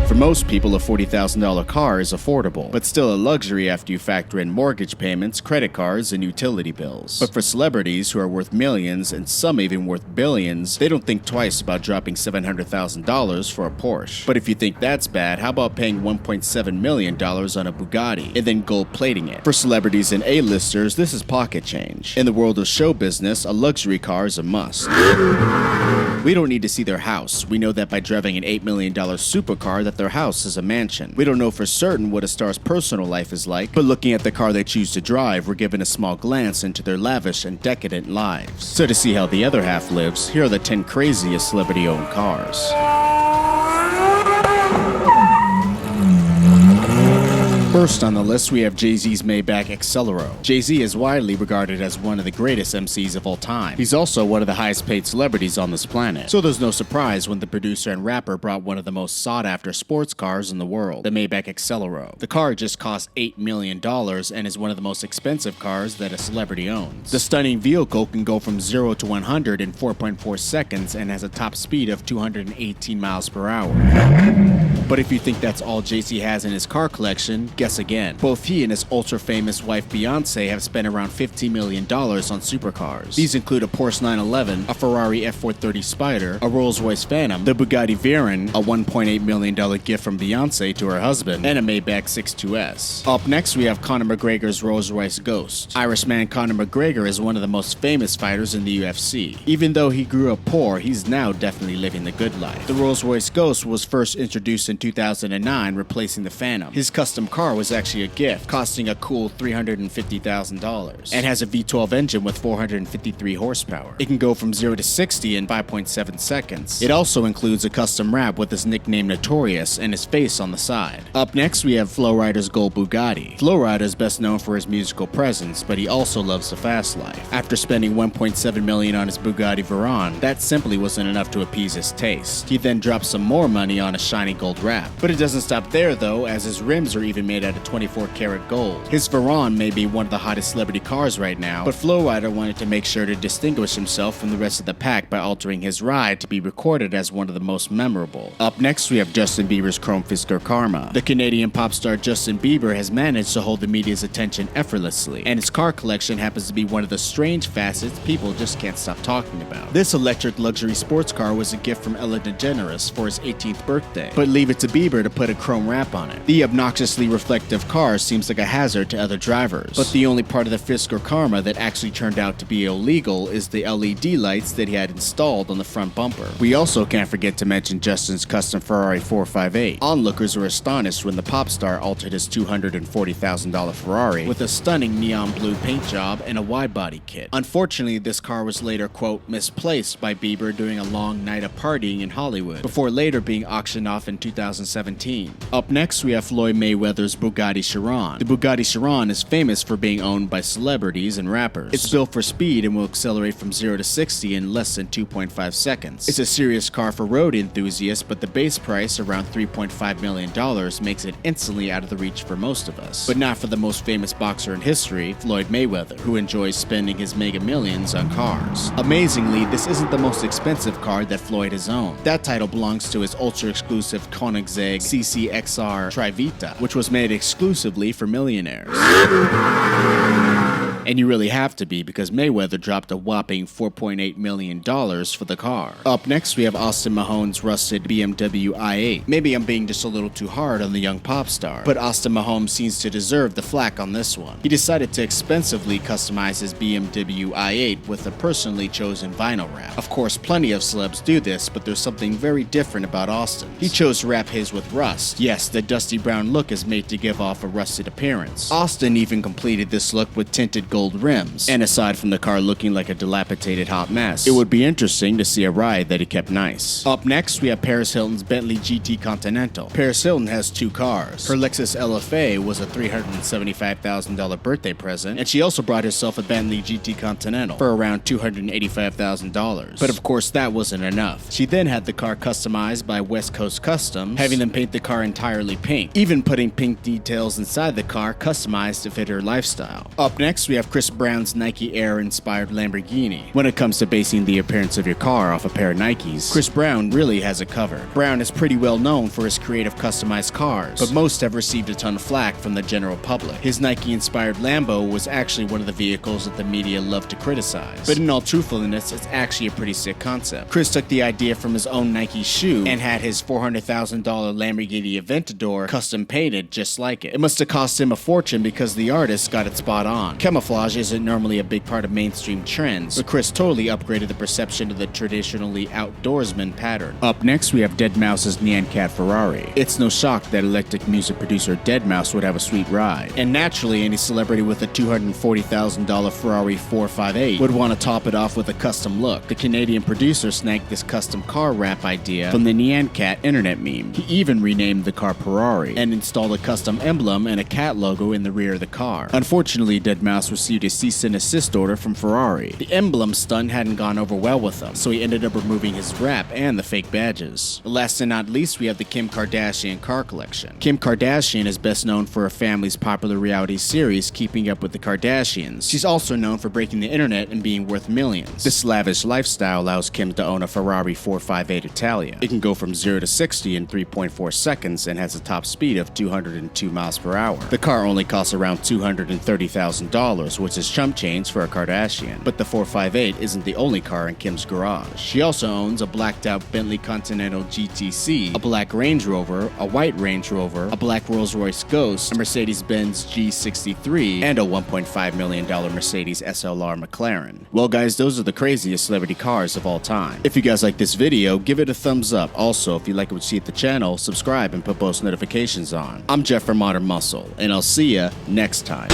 For most people, a $40,000 car is affordable, but still a luxury after you factor in mortgage payments, credit cards, and utility bills. But for celebrities who are worth millions, and some even worth billions, they don't think twice about dropping $700,000 for a Porsche. But if you think that's bad, how about paying $1.7 million on a Bugatti and then gold plating it? For celebrities and A-listers, this is pocket change. In the world of show business, a luxury car is a must. We don't need to see their house. We know that by driving an $8 million supercar that their house is a mansion. We don't know for certain what a star's personal life is like, but looking at the car they choose to drive, we're given a small glance into their lavish and decadent lives. So to see how the other half lives, here are the 10 craziest celebrity-owned cars. First on the list, we have JayZ's Maybach Accelero. JayZ is widely regarded as one of the greatest MCs of all time. He's also one of the highest paid celebrities on this planet. So there's no surprise when the producer and rapper brought one of the most sought-after sports cars in the world, the Maybach Accelero. The car just cost $8 million and is one of the most expensive cars that a celebrity owns. The stunning vehicle can go from 0 to 100 in 4.4 seconds and has a top speed of 218 miles per hour. But if you think that's all JayZ has in his car collection, guess again. Both he and his ultra-famous wife Beyonce have spent around $15 million on supercars. These include a Porsche 911, a Ferrari F430 Spider, a Rolls-Royce Phantom, the Bugatti Veyron, a $1.8 million gift from Beyonce to her husband, and a Maybach 62S. Up next, we have Conor McGregor's Rolls-Royce Ghost. Irishman Conor McGregor is one of the most famous fighters in the UFC. Even though he grew up poor, he's now definitely living the good life. The Rolls-Royce Ghost was first introduced in 2009, replacing the Phantom. His custom car was actually a gift, costing a cool $350,000, and has a V12 engine with 453 horsepower. It can go from 0 to 60 in 5.7 seconds. It also includes a custom wrap with his nickname Notorious and his face on the side. Up next, we have Flo Rida's gold Bugatti. Flo Rida is best known for his musical presence, but he also loves the fast life. After spending $1.7 million on his Bugatti Veyron, that simply wasn't enough to appease his taste. He then dropped some more money on a shiny gold wrap. But it doesn't stop there though, as his rims are even made out of 24 karat gold. His Veyron may be one of the hottest celebrity cars right now, but Flo Rida wanted to make sure to distinguish himself from the rest of the pack by altering his ride to be recorded as one of the most memorable. Up next, we have Justin Bieber's Chrome Fisker Karma. The Canadian pop star Justin Bieber has managed to hold the media's attention effortlessly, and his car collection happens to be one of the strange facets people just can't stop talking about. This electric luxury sports car was a gift from Ellen DeGeneres for his 18th birthday, but leave it to Bieber to put a chrome wrap on it. The obnoxiously reflective car seems like a hazard to other drivers, but the only part of the Fisker Karma that actually turned out to be illegal is the LED lights that he had installed on the front bumper. We also can't forget to mention Justin's custom Ferrari 458. Onlookers were astonished when the pop star altered his $240,000 Ferrari with a stunning neon blue paint job and a wide-body kit. Unfortunately, this car was later, quote, misplaced by Bieber during a long night of partying in Hollywood, before later being auctioned off in 2017. Up next, we have Floyd Mayweather's Bugatti Chiron. The Bugatti Chiron is famous for being owned by celebrities and rappers. It's built for speed and will accelerate from 0 to 60 in less than 2.5 seconds. It's a serious car for road enthusiasts, but the base price, around $3.5 million, makes it instantly out of the reach for most of us. But not for the most famous boxer in history, Floyd Mayweather, who enjoys spending his mega millions on cars. Amazingly, this isn't the most expensive car that Floyd has owned. That title belongs to his ultra-exclusive Koenigsegg CCXR Trivita, which was made exclusively for millionaires. And you really have to be, because Mayweather dropped a whopping $4.8 million for the car. Up next, we have Austin Mahone's rusted BMW i8. Maybe I'm being just a little too hard on the young pop star, but Austin Mahone seems to deserve the flack on this one. He decided to expensively customize his BMW i8 with a personally chosen vinyl wrap. Of course, plenty of celebs do this, but there's something very different about Austin. He chose to wrap his with rust. Yes, the dusty brown look is made to give off a rusted appearance. Austin even completed this look with tinted gold rims, and aside from the car looking like a dilapidated hot mess, it would be interesting to see a ride that he kept nice. Up next, we have Paris Hilton's Bentley GT Continental. Paris Hilton has two cars. Her Lexus LFA was a $375,000 birthday present, and she also brought herself a Bentley GT Continental for around $285,000. But of course, that wasn't enough. She then had the car customized by West Coast Customs, having them paint the car entirely pink, even putting pink details inside the car customized to fit her lifestyle. Up next, we have Chris Brown's Nike Air-inspired Lamborghini. When it comes to basing the appearance of your car off a pair of Nikes, Chris Brown really has it covered. Brown is pretty well known for his creative customized cars, but most have received a ton of flack from the general public. His Nike-inspired Lambo was actually one of the vehicles that the media loved to criticize. But in all truthfulness, it's actually a pretty sick concept. Chris took the idea from his own Nike shoe and had his $400,000 Lamborghini Aventador custom painted just like it. It must have cost him a fortune because the artist got it spot on. Camouflage isn't normally a big part of mainstream trends, but Chris totally upgraded the perception of the traditionally outdoorsman pattern. Up next, we have Deadmau5's Nyan Ferrari. It's no shock that electric music producer Deadmau5 would have a sweet ride, and naturally any celebrity with a $240,000 Ferrari 458 would want to top it off with a custom look. The Canadian producer snagged this custom car wrap idea from the Nyan internet meme. He even renamed the car Ferrari and installed a custom emblem and a cat logo in the rear of the car. Unfortunately, Deadmau5 received a cease and desist order from Ferrari. The emblem stunt hadn't gone over well with him, so he ended up removing his wrap and the fake badges. Last and not least, we have the Kardashian Car Collection. Kim Kardashian is best known for her family's popular reality series, Keeping Up with the Kardashians. She's also known for breaking the internet and being worth millions. This lavish lifestyle allows Kim to own a Ferrari 458 Italia. It can go from 0 to 60 in 3.4 seconds and has a top speed of 202 miles per hour. The car only costs around $230,000, which is chump change for a Kardashian. But the 458 isn't the only car in Kim's garage. She also owns a blacked out Bentley Continental GTC, a black Range Rover, a white Range Rover, a black Rolls-Royce Ghost, a Mercedes-Benz G63, and a $1.5 million Mercedes SLR McLaren. Well guys, those are the craziest celebrity cars of all time. If you guys like this video, give it a thumbs up. Also, if you like what you see at the channel, subscribe and put post notifications on. I'm Jeff from Modern Muscle, and I'll see ya next time.